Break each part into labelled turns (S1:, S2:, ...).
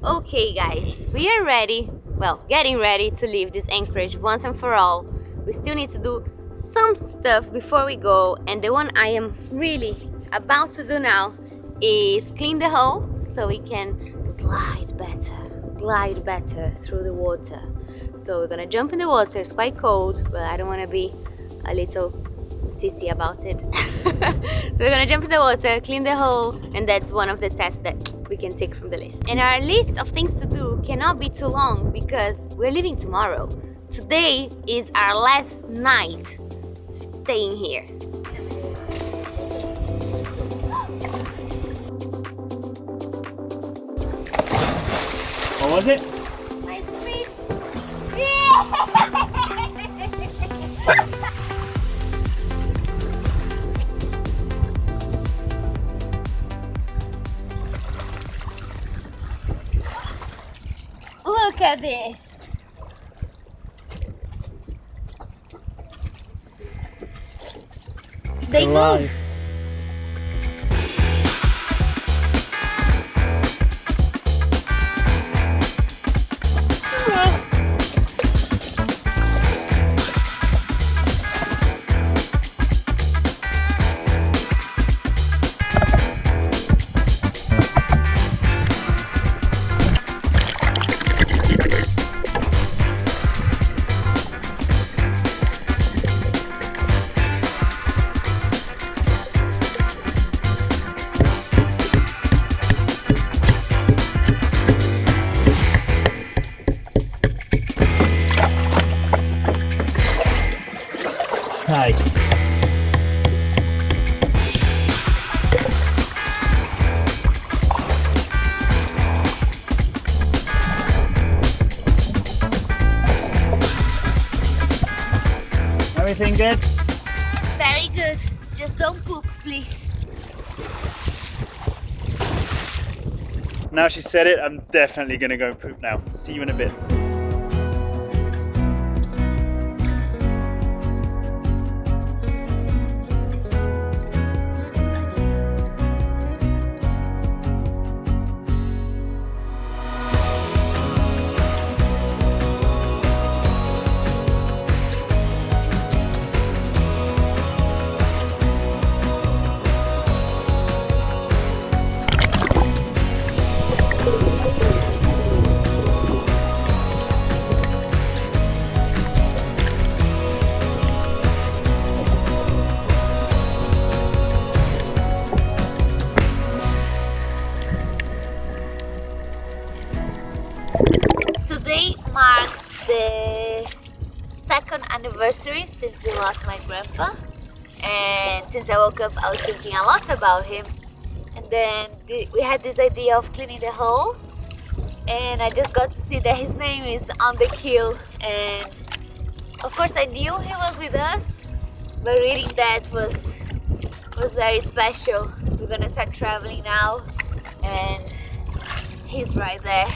S1: Okay guys, we are ready, well, getting ready to leave this anchorage once and for all. We still need to do some stuff before we go, and the one I am really about to do now is clean the hull so we can glide better through the water. So we're gonna jump in the water. It's quite cold, but I don't want to be a little sissy about it. So we're gonna jump in the water, clean the hull, and that's one of the tasks that we can take from the list. And our list of things to do cannot be too long because we're leaving tomorrow. Today is our last night staying here.
S2: What was it?
S1: My sweet. Yeah! Look at this. They move.
S2: Nice. Everything good?
S1: Very good. Just don't poop, please.
S2: Now she said it, I'm definitely gonna go poop now. See you in a bit.
S1: Today marks the second anniversary since we lost my grandpa, and since I woke up I was thinking a lot about him, and then we had this idea of cleaning the hull, and I just got to see that his name is on the keel, and of course I knew he was with us, but reading that was very special. We're gonna start traveling now and he's right there.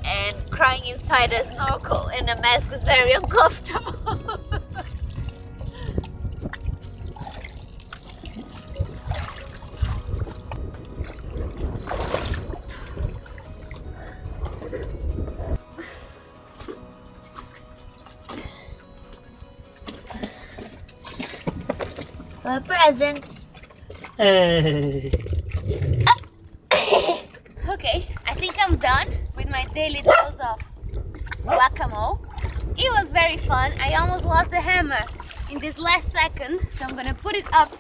S1: And crying inside a snorkel and a mask was very uncomfortable. A present.
S2: Hey.
S1: Okay, I think I'm done with my daily dose of guacamole. It was very fun. I almost lost the hammer in this last second, so I'm gonna put it up.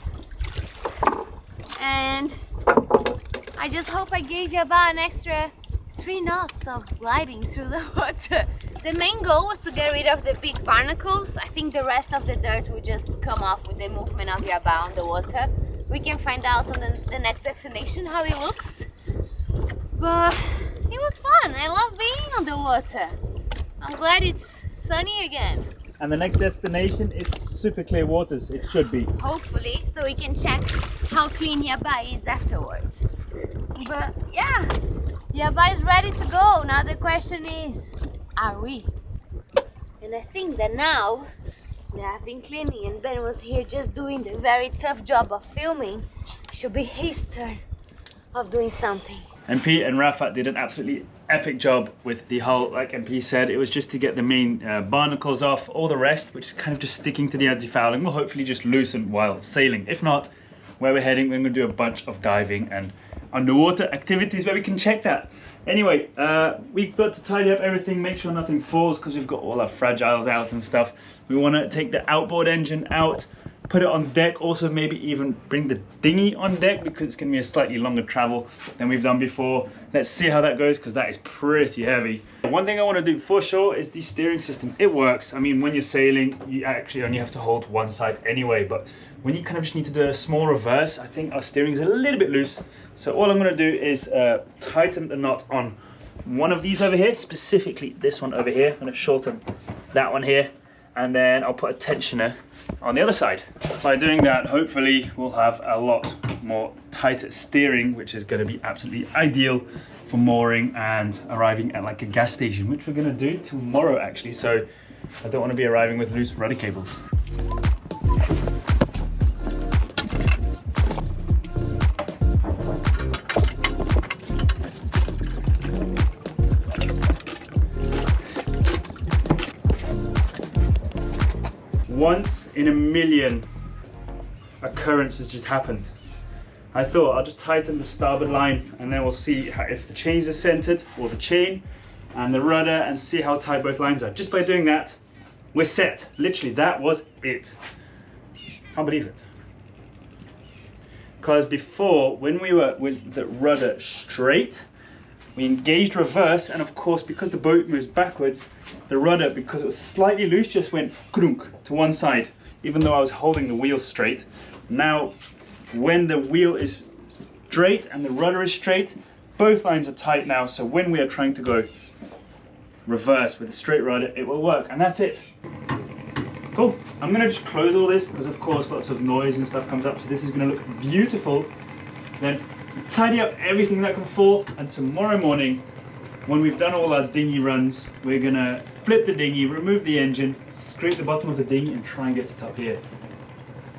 S1: And I just hope I gave Yabá an extra 3 knots of gliding through the water. The main goal was to get rid of the big barnacles. I think the rest of the dirt will just come off with the movement of Yabá on the water. We can find out on the next destination how it looks. But it was fun. I love being on the water. I'm glad it's sunny again.
S2: And the next destination is super clear waters. It should be.
S1: Hopefully, so we can check how clean Yabá is afterwards. But yeah, Yabá is ready to go. Now the question is, are we? And I think that now that I've been cleaning and Ben was here just doing the very tough job of filming, it should be his turn of doing something.
S2: MP and Rafa did an absolutely epic job with the hull. Like MP said, it was just to get the main barnacles off. All the rest, which is kind of just sticking to the anti-fouling, will hopefully just loosen while sailing. If not, where we're heading, we're going to do a bunch of diving and underwater activities where we can check that. Anyway, we've got to tidy up everything, make sure nothing falls, because we've got all our fragiles out and stuff. We want to take the outboard engine out, put it on deck, also maybe even bring the dinghy on deck, because it's going to be a slightly longer travel than we've done before. Let's see how that goes, because that is pretty heavy. One thing I want to do for sure is the steering system. It works. I mean, when you're sailing, you actually only have to hold one side anyway, but when you kind of just need to do a small reverse, I think our steering is a little bit loose. So all I'm going to do is tighten the knot on one of these over here, specifically this one over here. I'm going to shorten that one here, and then I'll put a tensioner on the other side. By doing that, hopefully we'll have a lot more tighter steering, which is going to be absolutely ideal for mooring and arriving at like a gas station, which we're going to do tomorrow actually. So I don't want to be arriving with loose rudder cables. Once in a million occurrence has just happened. I thought I'll just tighten the starboard line and then we'll see if the chains are centered, or the chain and the rudder, and see how tight both lines are. Just by doing that, we're set. Literally, that was it. Can't believe it. Because before, when we were with the rudder straight, we engaged reverse, and of course, because the boat moves backwards, the rudder, because it was slightly loose, just went krunk to one side, even though I was holding the wheel straight. Now, when the wheel is straight and the rudder is straight, both lines are tight now, so when we are trying to go reverse with a straight rudder, it will work, and that's it. Cool. I'm gonna just close all this, because of course lots of noise and stuff comes up, so this is gonna look beautiful. Then tidy up everything that can fall, and tomorrow morning, when we've done all our dinghy runs, we're gonna flip the dinghy, remove the engine, scrape the bottom of the dinghy, and try and get it up here.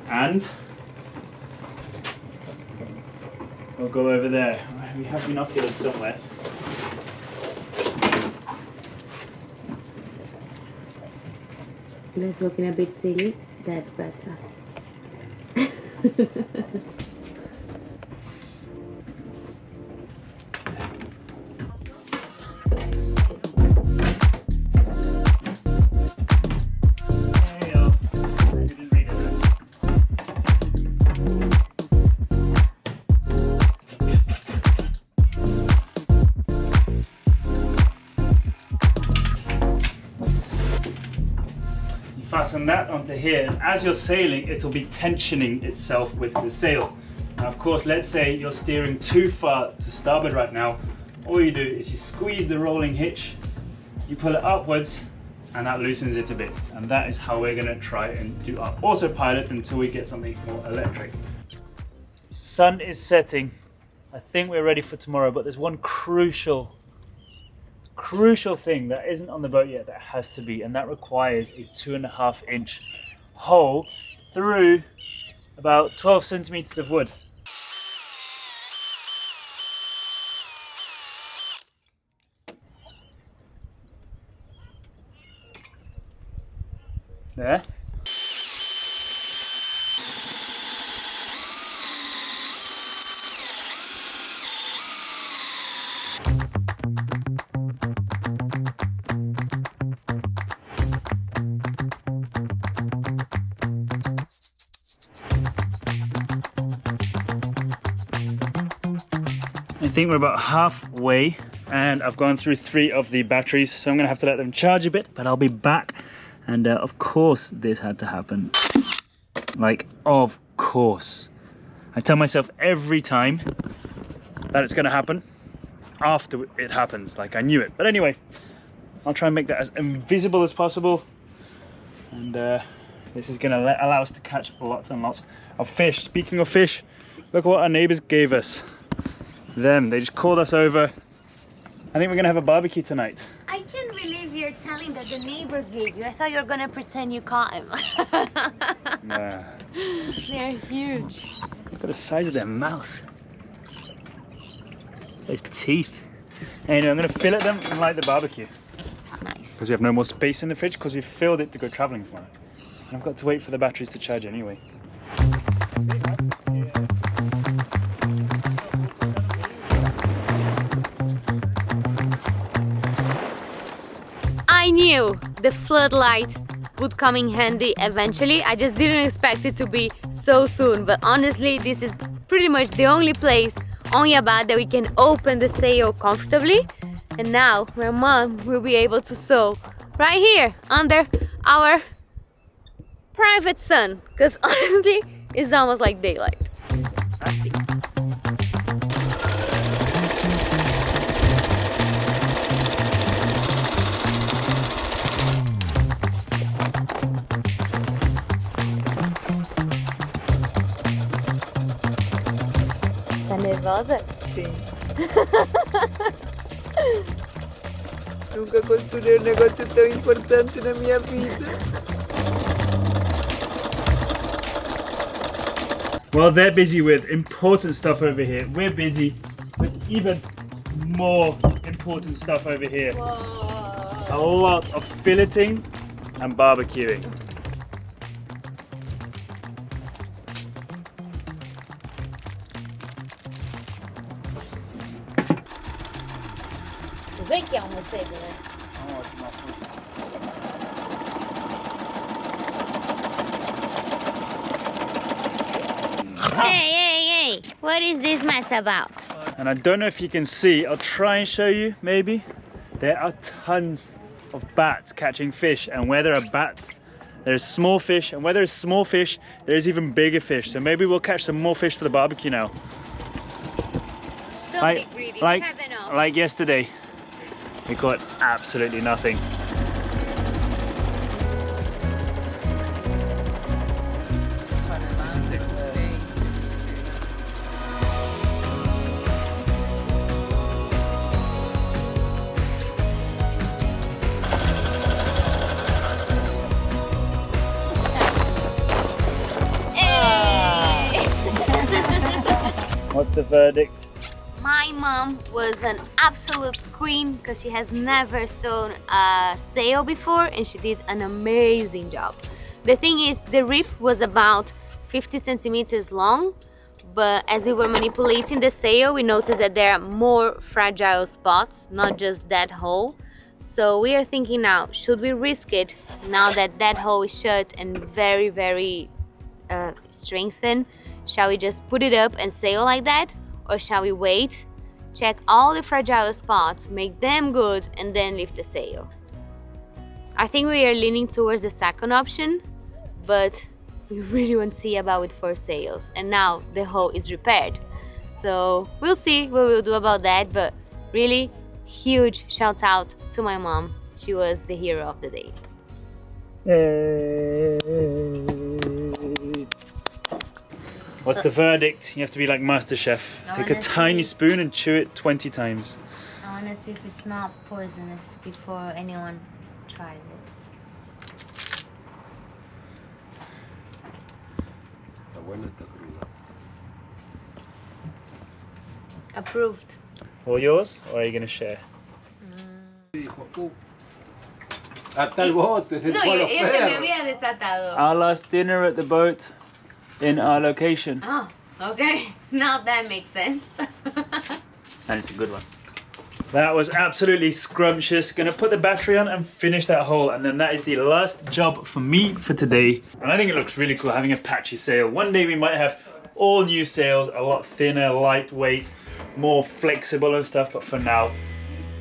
S2: And we'll go over there. We have binoculars somewhere.
S1: That's looking a bit silly. That's better.
S2: Fasten that onto here, and as you're sailing, it'll be tensioning itself with the sail. Now, of course, let's say you're steering too far to starboard right now. All you do is you squeeze the rolling hitch, you pull it upwards, and that loosens it a bit. And that is how we're gonna try and do our autopilot until we get something more electric. Sun is setting. I think we're ready for tomorrow, but there's one crucial thing that isn't on the boat yet that has to be, and that requires a 2.5 inch hole through about 12 centimeters of wood. There. I think we're about halfway, and I've gone through 3 of the batteries, so I'm gonna have to let them charge a bit, but I'll be back. And of course this had to happen. Like, of course. I tell myself every time that it's gonna happen after it happens, like I knew it. But anyway, I'll try and make that as invisible as possible. And this is gonna allow us to catch lots and lots of fish. Speaking of fish, look what our neighbors gave us. They just called us over. I think we're gonna have a barbecue tonight.
S1: I can't believe you're telling that the neighbors gave you. I thought you were gonna pretend you caught him.
S2: Nah.
S1: They're huge.
S2: Look at the size of their mouth. Those teeth. Anyway, I'm going to fillet them and light the barbecue.
S1: Nice.
S2: Because we have no more space in the fridge because we filled it to go travelling tomorrow. And I've got to wait for the batteries to charge anyway.
S1: I knew the floodlight would come in handy eventually. I just didn't expect it to be so soon. But honestly, this is pretty much the only place on Yabá that we can open the sail comfortably. And now my mom will be able to sew right here under our private sun. Because honestly, it's almost like daylight. Let's see. Tá nervosa?
S3: Sim. Nunca costurei negócio tão importante na minha vida.
S2: Well, they're busy with important stuff over here. We're busy with even more important stuff over here.
S1: Whoa.
S2: A lot of filleting and barbecuing.
S1: Vê que é um morcego, né? Hey, what is this mess about?
S2: And I don't know if you can see, I'll try and show you maybe. There are tons of bats catching fish, and where there are bats, there's small fish, and where there's small fish, there's even bigger fish. So maybe we'll catch some more fish for the barbecue now.
S1: Don't be greedy, we have enough.
S2: Like yesterday, we caught absolutely nothing. What's the verdict?
S1: My mom was an absolute queen because she has never sewn a sail before and she did an amazing job. The thing is, the reef was about 50 centimeters long, but as we were manipulating the sail, we noticed that there are more fragile spots, not just that hole. So we are thinking now, should we risk it now that that hole is shut and very, very strengthened? Shall we just put it up and sail like that? Or shall we wait, check all the fragile spots, make them good, and then lift the sail? I think we are leaning towards the second option, but we really want to see about with 4 sails. And now the hull is repaired. So we'll see what we'll do about that, but really huge shout out to my mom. She was the hero of the day.
S2: What's the verdict? You have to be like MasterChef. Take a tiny spoon and chew it 20 times.
S1: I want to see if it's not poisonous before anyone tries it. Approved.
S2: All yours, or are you going to share?
S3: Hasta el bote,
S1: No, yo se me había desatado.
S2: Our last dinner at the boat in our location.
S1: Oh, okay. Now that makes sense.
S2: And it's a good one. That was absolutely scrumptious. Gonna put the battery on and finish that hole, and then that is the last job for me for today. And I think it looks really cool having a patchy sail. One day we might have all new sails, a lot thinner, lightweight, more flexible and stuff, but for now,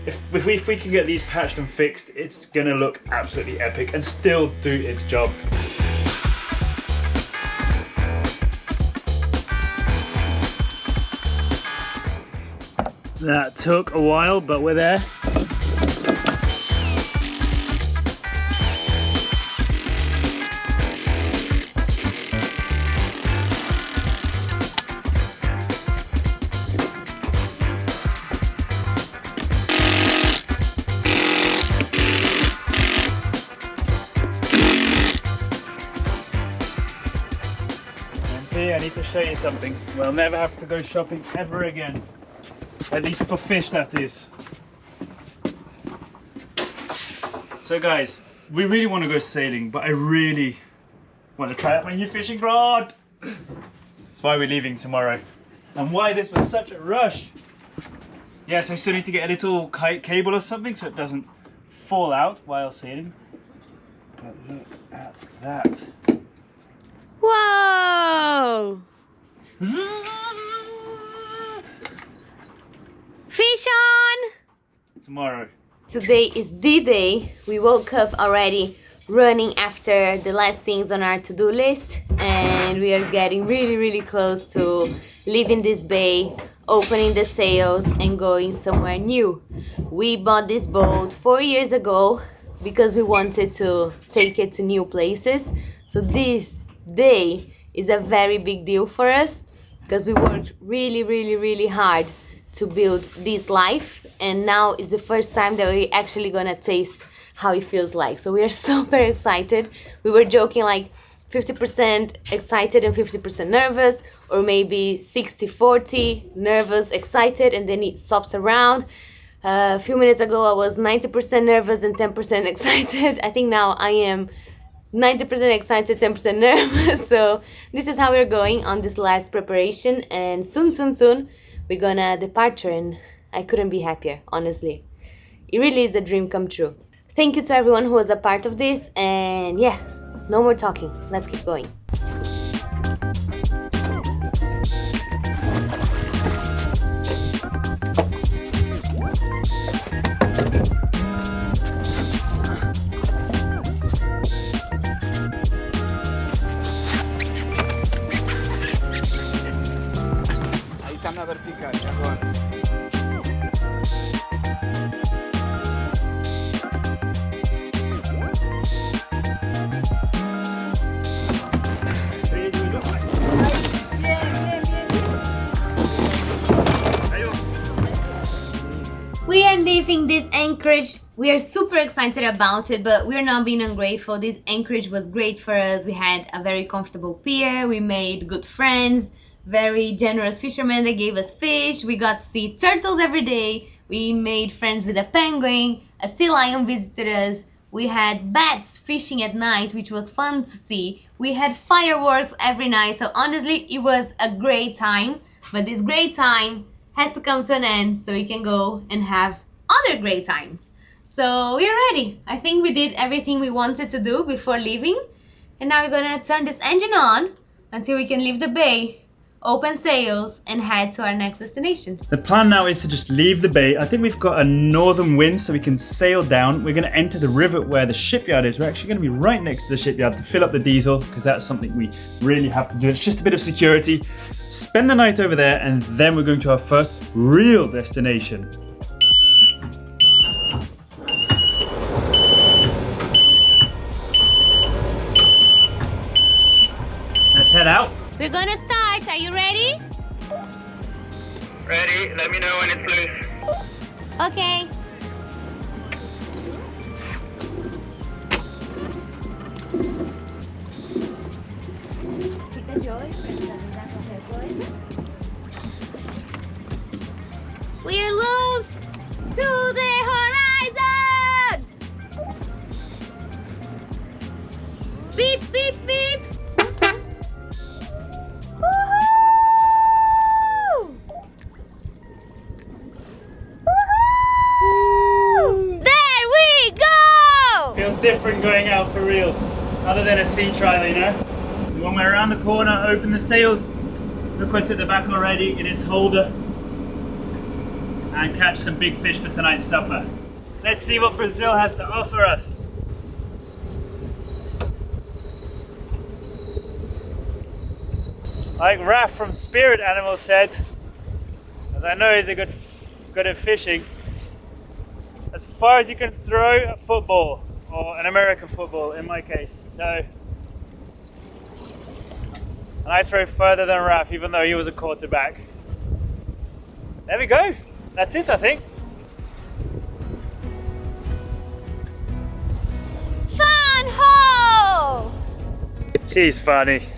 S2: if we can get these patched and fixed, it's gonna look absolutely epic and still do its job. That took a while, but we're there. I need to show you something. We'll never have to go shopping ever again. At least for fish, that is. So guys, we really want to go sailing, but I really want to try out my new fishing rod. That's why we're leaving tomorrow. And why this was such a rush. Yes, I still need to get a little kite cable or something so it doesn't fall out while sailing. But look at that.
S1: Whoa! Fish on!
S2: Tomorrow.
S1: Today is D-Day. We woke up already running after the last things on our to-do list, and we are getting really close to leaving this bay, opening the sails and going somewhere new. We bought this boat 4 years ago because we wanted to take it to new places. So this day is a very big deal for us because we worked really hard to build this life, and now is the first time that we're actually gonna taste how it feels like. So we are super excited. We were joking like 50% excited and 50% nervous, or maybe 60-40 nervous, excited, and then it swaps around. A few minutes ago I was 90% nervous and 10% excited. I think now I am 90% excited, 10% nervous. So this is how we're going on this last preparation, and soon we're gonna depart, and I couldn't be happier, honestly. It really is a dream come true. Thank you to everyone who was a part of this, and yeah, no more talking. Let's keep going.
S3: Ahí está una vertical, agora.
S1: We are leaving this anchorage. We are super excited about it, but we're not being ungrateful. This anchorage was great for us. We had a very comfortable pier. We made good friends, very generous fishermen that gave us fish. We got to see turtles every day. We made friends with a penguin. A sea lion visited us. We had bats fishing at night, which was fun to see. We had fireworks every night. So honestly, it was a great time. But this great time has to come to an end so we can go and have other great times. So we're ready. I think we did everything we wanted to do before leaving. And now we're gonna turn this engine on until we can leave the bay, open sails, and head to our next destination.
S2: The plan now is to just leave the bay. I think we've got a northern wind so we can sail down. We're going to enter the river where the shipyard is. We're actually going to be right next to the shipyard to fill up the diesel because that's something we really have to do. It's just a bit of security. Spend the night over there, and then we're going to our first real destination. Let's head out.
S1: We're gonna start. Are you ready?
S4: Ready, let me know when it's loose.
S1: Okay. We're loose to the horizon! Beep, beep, beep! Woohoo! Woohoo! There we go!
S2: Feels different going out for real, other than a sea trial, you know? So when we're around the corner, open the sails, look what's at the back already in its holder, and catch some big fish for tonight's supper. Let's see what Brazil has to offer us. Like Raf from Spirit Animal said, as I know he's good at fishing, as far as you can throw a football, or an American football in my case. So, and I throw further than Raf, even though he was a quarterback. There we go. That's it, I think.
S1: Fun hole!
S2: She's funny.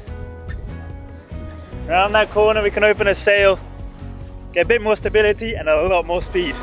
S2: Around that corner we can open a sail get a bit more stability and a lot more speed.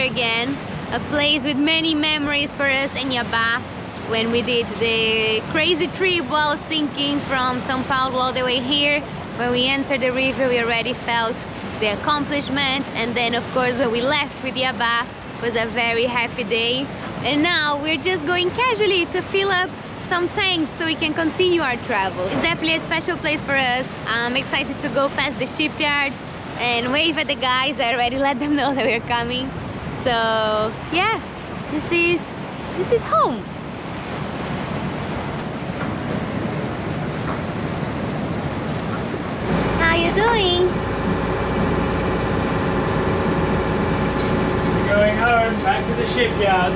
S1: Again, a place with many memories for us in Yabá, when we did the crazy trip while sinking from São Paulo all the way here. When we entered the river, we already felt the accomplishment, and then of course when we left with Yabá, was a very happy day. And now we're just going casually to fill up some tanks so we can continue our travel. It's definitely a special place for us. I'm excited to go past the shipyard and wave at the guys. I already let them know that we're coming. So yeah, this is home. How you doing?
S2: Going home, back to the shipyard.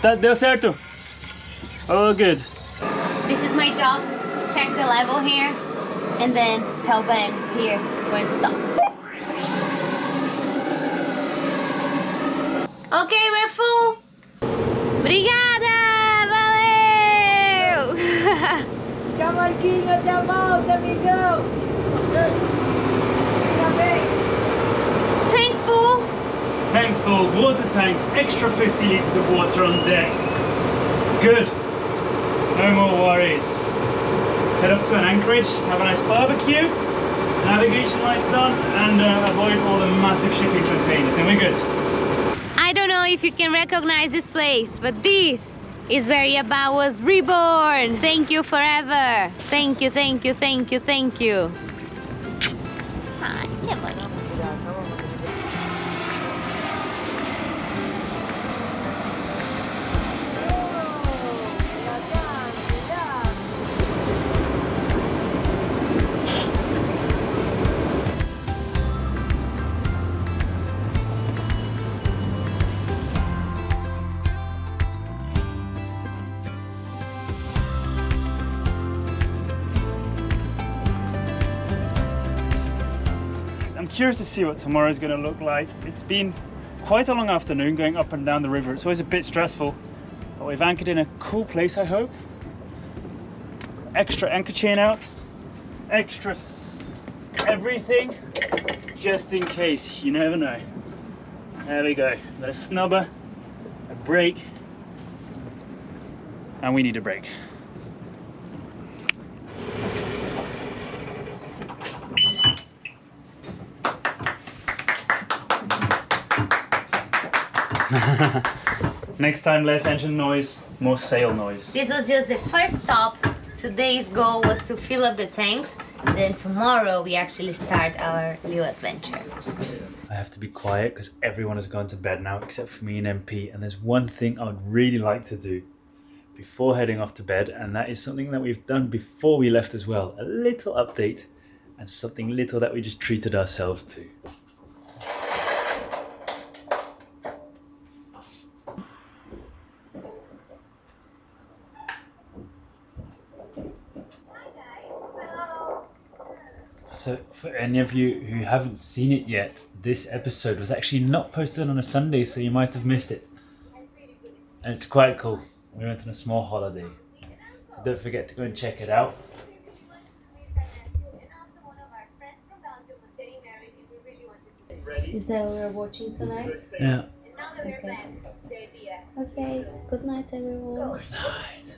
S2: That deu certo? Oh, good.
S1: This is my job, to check the level here and then tell Ben here where to stop. Okay, we're full. Obrigada! Valeu!
S3: Tchau, Marquinhos, até a volta, amigão.
S1: Tanks full.
S2: Tanks full, water tanks, extra 50 litres of water on deck. Good. No more worries. Let's head off to an anchorage, have a nice barbecue, navigation lights on, and avoid all the massive shipping containers, and we're good.
S1: I don't know if you can recognize this place, but this is where Yabá was reborn. Thank you forever. Thank you, thank you, thank you, thank you. Ay, qué bonito.
S2: I'm curious to see what tomorrow's going to look like. It's been quite a long afternoon going up and down the river. It's always a bit stressful, but we've anchored in a cool place, I hope. Extra anchor chain out, extra everything, just in case, you never know. There we go, got a snubber, a brake, and we need a break. Next time, less engine noise, more sail noise.
S1: This was just the first stop. Today's goal was to fill up the tanks. Then tomorrow we actually start our little adventure.
S2: I have to be quiet because everyone has gone to bed now except for me and MP, and there's one thing I would really like to do before heading off to bed, and that is something that we've done before we left as well. A little update and something little that we just treated ourselves to. So for any of you who haven't seen it yet, this episode was actually not posted on a Sunday, so you might have missed it. And it's quite cool. We went on a small holiday. So don't forget to go and check it out.
S1: Is that what we're watching tonight?
S2: Yeah.
S1: Okay. Okay. Good night, everyone.
S2: Good night.